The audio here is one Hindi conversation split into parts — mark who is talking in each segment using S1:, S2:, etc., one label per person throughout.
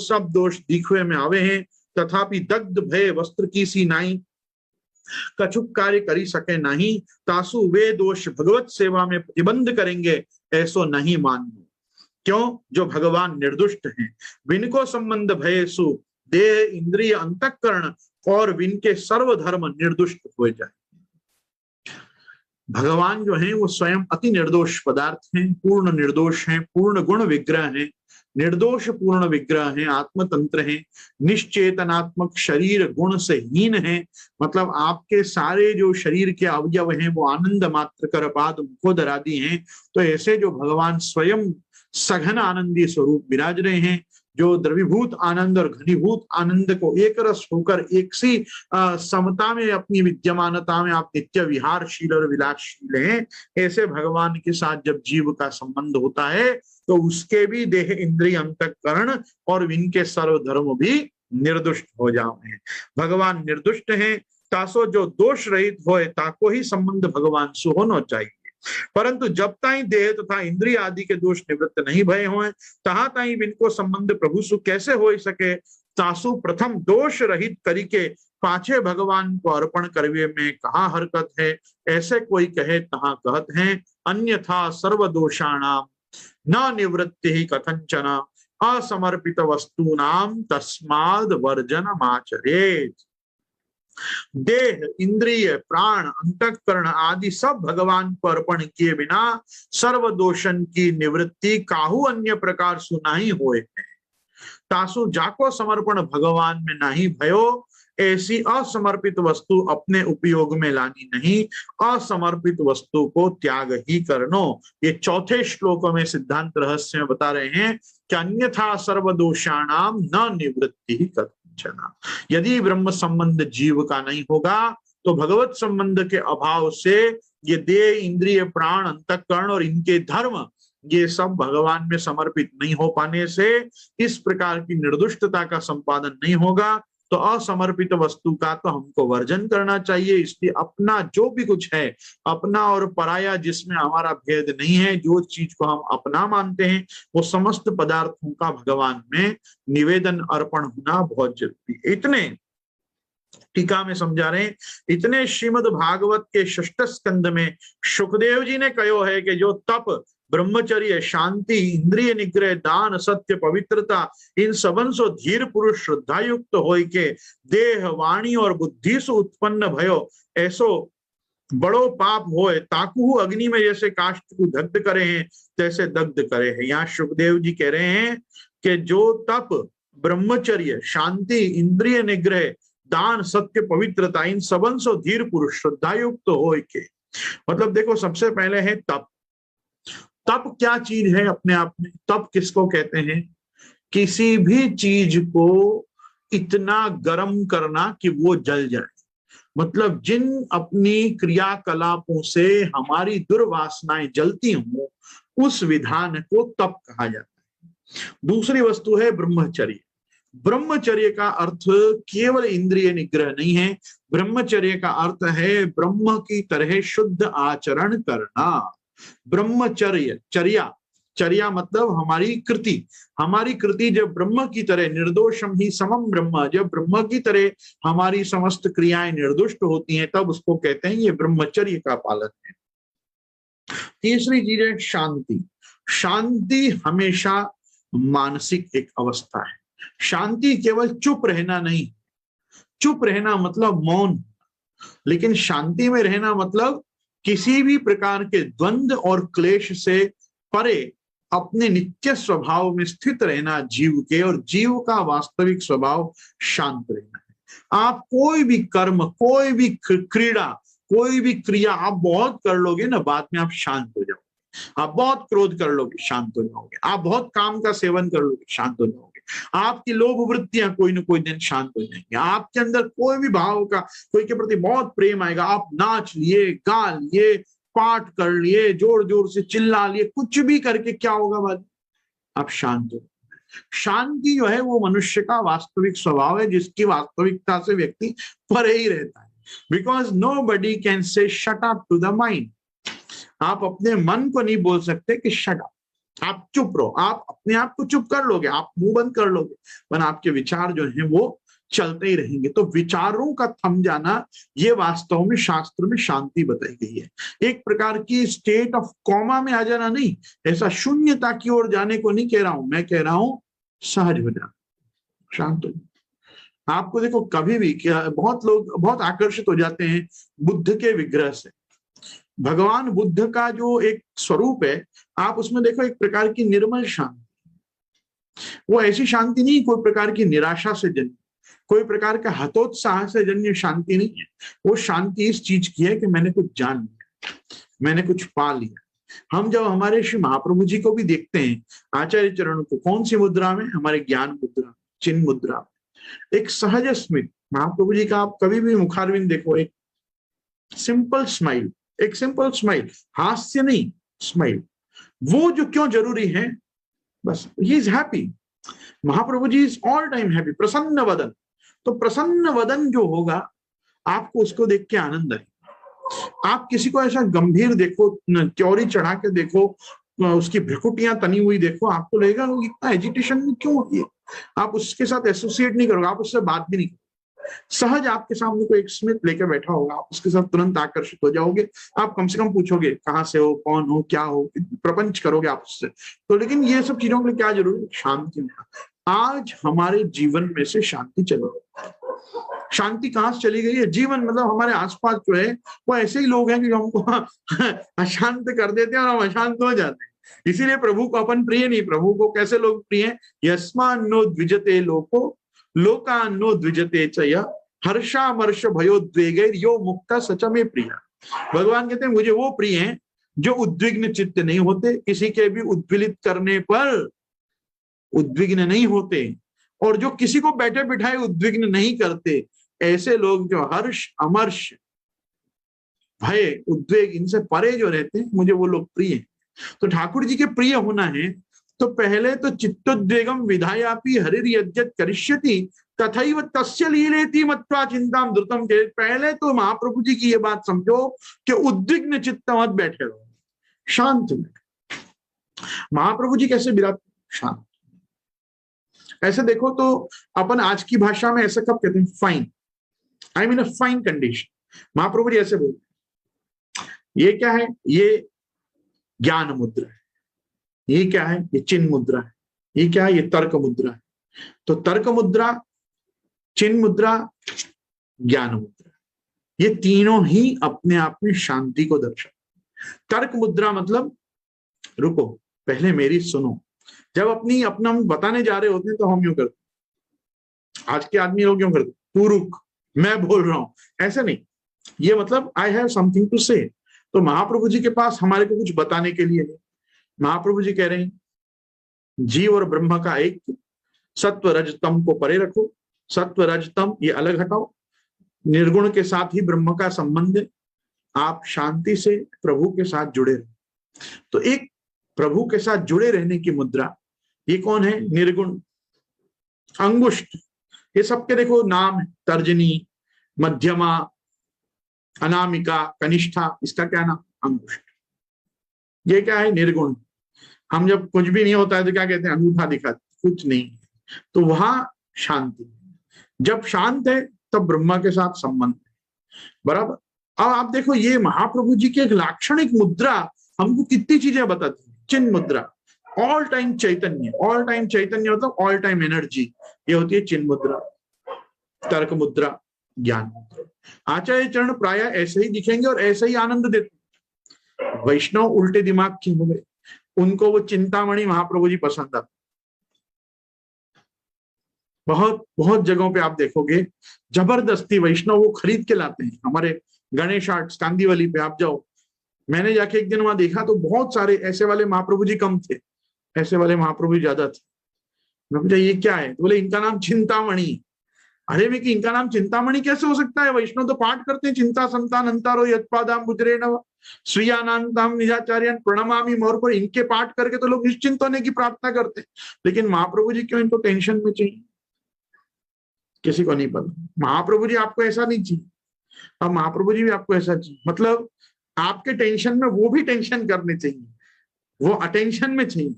S1: सब दोष दिखवे में आवे हैं, तथापि दग्ध भय वस्त्र की सी नाई, कछुक कार्य करी सके नहीं, तासु वे दोष भगवत सेवा में प्रतिबंध करेंगे, ऐसो नहीं मानो। क्यों? जो भगवान निर्दुष्ट हैं, विनको संबंध भय सु देह इंद्रिय अंतःकरण और विनके सर्वधर्म निर्दुष्ट हो जाए। भगवान जो हैं वो स्वयं अति निर्दोष पदार्थ हैं, पूर्ण निर्दोष हैं, पूर्ण गुण विग्रह हैं, निर्दोष पूर्ण विग्रह हैं, आत्मतंत्र हैं, निश्चेतनात्मक शरीर गुण से हीन है। मतलब आपके सारे जो शरीर के अवयव हैं वो आनंद मात्र कर पाद मुखोदरादि हैं। तो ऐसे जो भगवान स्वयं सघन आनंदी स्वरूप विराज रहे हैं, जो द्रवीभूत आनंद और घनीभूत आनंद को एक रस होकर एक सी समता में अपनी विद्यमानता में आप नित्य विहारशील और विलासशील हैं, ऐसे भगवान के साथ जब जीव का संबंध होता है तो उसके भी देह इंद्रिय अंतःकरण और इनके सर्वधर्म भी निर्दुष्ट हो जाते हैं। भगवान निर्दुष्ट हैं, तासो जो दोष रहित होए ताको ही संबंध भगवान से होना चाहिए। परंतु जब ताई देह तथा इंद्रिय आदि के दोष निवृत्त नहीं भय होए, तहा ताई इनको संबंध प्रभु सु कैसे हो सके। तासु प्रथम दोष रहित करिके पाछे भगवान को अर्पण करवे में कहा हरकत है। ऐसे कोई कहे तहा कहत है, अन्यथा सर्व दोषाणाम न निवृत्ति ही कथंचन, असमर्पित वस्तूनाम तस्माद वर्जनमाचरेत्। देह इंद्रिय प्राण अंतःकरण आदि सब भगवान को अर्पण किए बिना सर्व दोषन की निवृत्ति काहू अन्य प्रकार सुनाई होए। तासु जाको समर्पण भगवान में नहीं भयो, ऐसी असमर्पित वस्तु अपने उपयोग में लानी नहीं, असमर्पित वस्तु को त्याग ही करनो। ये चौथे श्लोकों में सिद्धांत रहस्य में बता रहे हैं कि अन्यथा सर्वदोषाणाम न निवृत्ति ही कर। यदि ब्रह्म संबंध जीव का नहीं होगा तो भगवत संबंध के अभाव से ये देह इंद्रिय प्राण अंतःकरण और इनके धर्म ये सब भगवान में समर्पित नहीं हो पाने से इस प्रकार की निर्दुष्टता का संपादन नहीं होगा। तो असमर्पित वस्तु का तो हमको वर्जन करना चाहिए। इसलिए अपना जो भी कुछ है, अपना और पराया जिसमें हमारा भेद नहीं है, जो चीज को हम अपना मानते हैं, वो समस्त पदार्थों का भगवान में निवेदन अर्पण होना बहुत जरूरी है। इतने टीका में समझा रहे हैं, इतने श्रीमद् भागवत के षष्ठ स्कंद में सुखदेव जी ने कहो है कि जो तप ब्रह्मचर्य शांति इंद्रिय निग्रह दान सत्य पवित्रता इन सबन सो धीर पुरुष श्रद्धा युक्त होय के देह वाणी और बुद्धि से उत्पन्न भयो, ऐसो बड़ो पाप होए ताकू अग्नि में जैसे काष्ठ को दग्ध करे हैं तैसे दग्ध करे हैं। यहाँ सुखदेव जी कह रहे हैं कि जो तप ब्रह्मचर्य शांति इंद्रिय निग्रह दान सत्य पवित्रता इन सबन सो धीर पुरुष श्रद्धा युक्त होय के, मतलब देखो सबसे पहले है तप। तप क्या चीज है अपने आप में? तप किसको कहते हैं? किसी भी चीज को इतना गर्म करना कि वो जल जाए। मतलब जिन अपनी क्रियाकलापों से हमारी दुर्वासनाएं जलती हों उस विधान को तप कहा जाता है। दूसरी वस्तु है ब्रह्मचर्य। ब्रह्मचर्य का अर्थ केवल इंद्रिय निग्रह नहीं है। ब्रह्मचर्य का अर्थ है ब्रह्म की तरह शुद्ध आचरण करना। ब्रह्मचर्य चर्या मतलब हमारी कृति जब ब्रह्म की तरह निर्दोषम ही समम ब्रह्म, जब ब्रह्म की तरह हमारी समस्त क्रियाएं निर्दुष्ट होती हैं तब उसको कहते हैं ये ब्रह्मचर्य का पालन है। तीसरी चीज है शांति। शांति हमेशा मानसिक एक अवस्था है। शांति केवल चुप रहना नहीं, चुप रहना मतलब मौन, लेकिन शांति में रहना मतलब किसी भी प्रकार के द्वंद्व और क्लेश से परे अपने नित्य स्वभाव में स्थित रहना जीव के, और जीव का वास्तविक स्वभाव शांत रहना है। आप कोई भी कर्म, कोई भी क्रीड़ा, कोई भी क्रिया आप बहुत कर लोगे ना, बाद में आप शांत हो जाओगे। आप बहुत क्रोध कर लोगे, शांत हो जाओगे। आप बहुत काम का सेवन कर लोगे, शांत हो जाओगे। आपकी लोभ वृत्तियां कोई न कोई दिन शांत हो जाएंगी। आपके अंदर कोई भी भाव का, कोई के प्रति बहुत प्रेम आएगा, आप नाच लिए, गा लिए, पाठ कर लिए, जोर जोर से चिल्ला लिए, कुछ भी करके क्या होगा बाद आप शांत हो। शांति जो है वो मनुष्य का वास्तविक स्वभाव है, जिसकी वास्तविकता से व्यक्ति परे ही रहता है। Because nobody can say shut up to the mind. आप अपने मन को नहीं बोल सकते कि शट अप, आप चुप रहो, आप अपने आप को चुप कर लोगे, आप मुंह बंद कर लोगे, पर आपके विचार जो हैं वो चलते ही रहेंगे। तो विचारों का थम जाना, ये वास्तव में शास्त्र में शांति बताई गई है। एक प्रकार की स्टेट ऑफ कॉमा में आ जाना नहीं, ऐसा शून्यता की ओर जाने को नहीं कह रहा हूं, मैं कह रहा हूं सहज हो जाना, शांत हो। आपको देखो कभी भी क्या, बहुत लोग बहुत आकर्षित हो जाते हैं बुद्ध के विग्रह से। भगवान बुद्ध का जो एक स्वरूप है, आप उसमें देखो एक प्रकार की निर्मल शांति, वो ऐसी शांति नहीं कोई प्रकार की निराशा से जन्य, कोई प्रकार का हतोत्साह से जन्य शांति नहीं है। वो शांति इस चीज की है कि मैंने कुछ जान लिया, मैंने कुछ पा लिया। हम जब हमारे श्री महाप्रभु जी को भी देखते हैं, आचार्य चरण को, कौन सी मुद्रा में? हमारे ज्ञान मुद्रा, चिन्ह मुद्रा में, एक सहज स्मित महाप्रभु जी का आप कभी भी मुखारविंद देखो, एक सिंपल स्माइल, एक सिंपल स्माइल, हास्य नहीं, स्माइल। वो जो क्यों जरूरी है, बस ही is happy, Mahaprabhu ji is all time happy, प्रसन्न वदन। तो प्रसन्न वदन जो होगा, आपको उसको देख के आनंद है। आप किसी को ऐसा गंभीर देखो, त्योरी चढ़ा के देखो, उसकी भ्रकुटियां तनी हुई देखो, आपको लगेगा वो इतना एजिटेशन में क्यों होती है। आप उसके साथ एसोसिएट नहीं करोगे, आप उससे बात भी नहीं करोगे। सहज आपके सामने कोई एक स्मित लेकर बैठा होगा, आप उसके साथ तुरंत आकर्षित हो जाओगे। आप कम से कम पूछोगे कहाँ से हो, कौन हो, क्या हो, प्रपंच करोगे आप उससे। तो लेकिन ये सब चीजों के लिए क्या जरूरी? शांति में। आज हमारे जीवन में से शांति चली गई। शांति कहां से चली गई है? जीवन मतलब हमारे आसपास जो है वो ऐसे ही लोग हैं कि हमको अशांत कर देते हैं और हम अशांत हो जाते हैं। इसीलिए प्रभु को अपन प्रिय नहीं। प्रभु को कैसे लोग प्रिय हैं? यस्मान्नो द्विजते लोको लोकान्नो द्विजते च हर्षामर्ष भयोद्वेगैर यो मुक्ता सच में प्रिय। भगवान कहते हैं मुझे वो प्रिय हैं जो उद्विग्न चित्त नहीं होते, किसी के भी उद्विलित करने पर उद्विग्न नहीं होते, और जो किसी को बैठे बिठाए उद्विग्न नहीं करते। ऐसे लोग जो हर्ष अमर्ष भय उद्वेग इनसे परे जो रहते हैं, मुझे वो लोग प्रिय हैं। तो ठाकुर जी के प्रिय होना है तो पहले तो चित्तोद्वेगम विधायापि हरिर यद्यत् करिष्यति तथैव तस्य लीलेति मत्वा चिंताम द्रुतम। पहले तो महाप्रभु जी की ये बात समझो कि उद्विग्न चित्त मत बैठे रहो, शांत में। महाप्रभु जी कैसे विराजते? शांत। ऐसे देखो तो अपन आज की भाषा में ऐसे कब कहते हैं? Fine, I mean a fine condition. Mahaprabhu ji ऐसे बोलते। ये क्या है? ये ज्ञान मुद्रा है। ये क्या है? ये चिन्ह मुद्रा है। ये क्या है? ये तर्क मुद्रा है। तो तर्क मुद्रा, चिन्ह मुद्रा, ज्ञान मुद्रा, ये तीनों ही अपने आप में शांति को दर्शाते। तर्क मुद्रा मतलब रुको, पहले मेरी सुनो। जब अपना बताने जा रहे होते हैं तो हम यूं करते, आज के आदमी लोग क्यों करते? तू रुक, मैं बोल रहा हूं, ऐसे नहीं। ये मतलब आई हैव समथिंग टू से। तो महाप्रभु जी के पास हमारे को कुछ बताने के लिए नहीं। महाप्रभु जी कह रहे हैं जीव और ब्रह्म का एक, सत्व रजतम को परे रखो, सत्व रजतम ये अलग हटाओ, निर्गुण के साथ ही ब्रह्म का संबंध है, आप शांति से प्रभु के साथ जुड़े रहो। तो एक प्रभु के साथ जुड़े रहने की मुद्रा, ये कौन है? निर्गुण, अंगुष्ठ, ये सबके देखो नाम है, तर्जनी, मध्यमा, अनामिका, कनिष्ठा, इसका क्या नाम? अंगुष्ठ। ये क्या है? निर्गुण। हम जब कुछ भी नहीं होता है तो क्या कहते हैं? अंगूठा दिखाते, कुछ नहीं। तो वहां शांति, जब शांत है तब ब्रह्मा के साथ संबंध है, बराबर। अब आप देखो ये महाप्रभु जी की एक लाक्षणिक मुद्रा हमको कितनी चीजें बताती है। चिन्ह मुद्रा, ऑल टाइम चैतन्य, ऑल टाइम चैतन्य मतलब ऑल टाइम एनर्जी, ये होती है चिन्ह मुद्रा। तर्क मुद्रा, ज्ञान मुद्रा। आचार्य चरण प्राय ऐसे ही दिखेंगे और ऐसे ही आनंद देते। वैष्णव उल्टे दिमाग के हो गए, उनको वो चिंतामणि महाप्रभु जी पसंद आता। बहुत बहुत जगहों पे आप देखोगे जबरदस्ती वैष्णव वो खरीद के लाते हैं। हमारे गणेश आर्ट्स कांदीवली पे आप जाओ, मैंने जाके एक दिन वहां देखा तो बहुत सारे ऐसे वाले महाप्रभु जी कम थे, ऐसे वाले महाप्रभु जी ज्यादा थे। मैं पूछा ये क्या है? तो बोले इनका नाम चिंतामणि। अरे मैं कि इनका नाम चिंतामणि कैसे हो सकता है? वैष्णव तो पाठ करते हैं चिंता संतान अंतारो यत्पादाम बुजरे नव श्रियानांताम निजाचार्यन प्रणमामि मोर पर। इनके पाठ करके तो लोग निश्चिंत होने की प्रार्थना करते हैं, लेकिन महाप्रभु जी क्यों इनको टेंशन में चाहिए? किसी को नहीं पता। महाप्रभु जी आपको ऐसा नहीं चाहिए, अब महाप्रभु जी भी आपको ऐसा चाहिए। मतलब आपके टेंशन में वो भी टेंशन करने चाहिए, वो अटेंशन में चाहिए।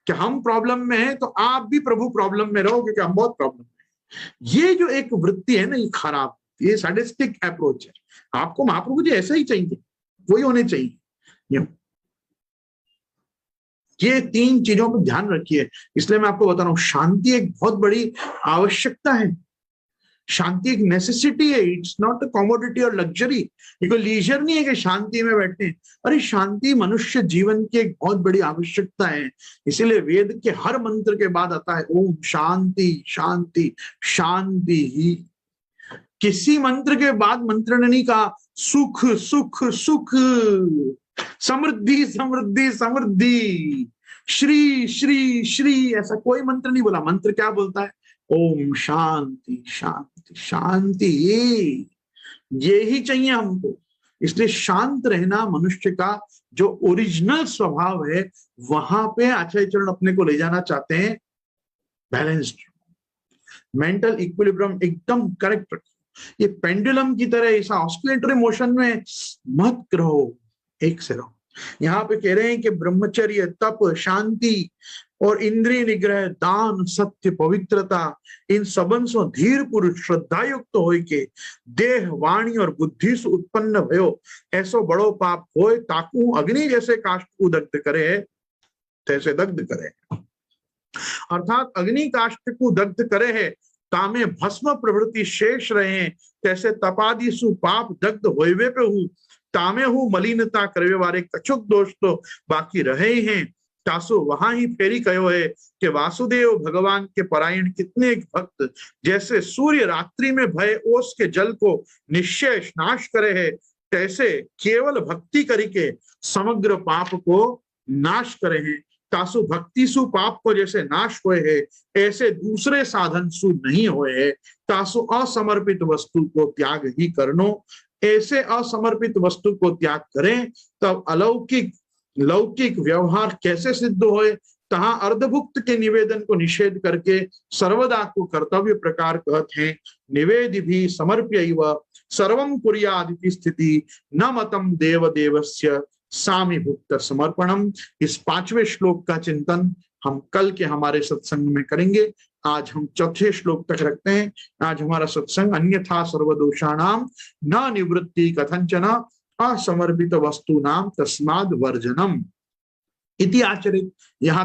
S1: कि हम प्रॉब्लम में हैं तो आप भी प्रभु प्रॉब्लम में रहो, क्योंकि हम बहुत प्रॉब्लम में। ये जो एक वृत्ति है ना, ये खराब, ये सैडिस्टिक अप्रोच है। आपको महाप्रभु जी ऐसा ही चाहिए, वही होने चाहिए। ये तीन चीजों पर ध्यान रखिए। इसलिए मैं आपको बता रहा हूं, शांति एक बहुत बड़ी आवश्यकता है। शांति एक नेसेसिटी है, इट्स नॉट अ कॉमोडिटी और लग्जरी। ये कोई लीजर नहीं है कि शांति में बैठे। अरे शांति मनुष्य जीवन की एक बहुत बड़ी आवश्यकता है। इसीलिए वेद के हर मंत्र के बाद आता है ओम शांति शांति शांति ही। किसी मंत्र के बाद मंत्र ने नहीं कहा सुख सुख सुख, समृद्धि समृद्धि समृद्धि, श्री श्री श्री, ऐसा कोई मंत्र नहीं बोला। मंत्र क्या बोलता है? ओम शांति शांति शांति। ये ही चाहिए हमको। इसलिए शांत रहना मनुष्य का जो ओरिजिनल स्वभाव है, वहां पे आचार्य चरण अपने को ले जाना चाहते हैं। बैलेंस्ड मेंटल इक्विलिब्रियम एकदम करेक्ट रखो। ये पेंडुलम की तरह ऐसा ऑस्किलेटरी मोशन में मत रहो, एक से रहो। यहाँ पे कह रहे हैं कि ब्रह्मचर्य, तप, शांति और इंद्रिय निग्रह, दान, सत्य, पवित्रता, इन सबन सो धीर पुरुष श्रद्धा युक्त हो के देह, वाणी और बुद्धि से उत्पन्न भयो ऐसो बड़ो पाप होए, ताकू अग्नि जैसे काष्ठ को दग्ध करे तैसे दग्ध करे। अर्थात अग्नि काष्ठ को दग्ध करे है, तामे भस्म प्रवृत्ति शेष रहे, तैसे तपादि सु पाप दग्ध होइवे पे हूँ, तामे हूँ मलिनता करवे वारे कछुक दोष तो बाकी रहे ही हैं। तासो वहां ही फेरी कहो है कि वासुदेव भगवान के परायण कितने एक भक्त, जैसे सूर्य रात्रि में भय ओस के जल को निश्चय नाश करे है, तैसे केवल भक्ति करिके समग्र पाप को नाश करे हैं। तासु भक्ति सु पाप को जैसे नाश हुए है, ऐसे दूसरे साधन सु नहीं हुए है। तासु असमर्पित वस्तु को त्याग ही करनो, ऐसे असमर्पित वस्तु को त्याग करें तब अलौकिक लौकिक व्यवहार कैसे सिद्ध होए। तहां अर्धभुक्त के निवेदन को निषेध करके सर्वदा को कर्तव्य प्रकार कहते हैं। निवेदि भी समर्प्य सर्वम कुर्यादिति स्थिति न मतम देव देवस्य सामी भुक्त समर्पणम। इस 5वें श्लोक का चिंतन हम कल के हमारे सत्संग में करेंगे। आज हम चौथे श्लोक तक रखते हैं। आज हमारा सत्संग अन्यथा सर्वदोषाणाम न निवृत्ति कथंचन असमर्पित वस्तु नाम तस्माद वर्जनम इति आचरित, यहाँ तक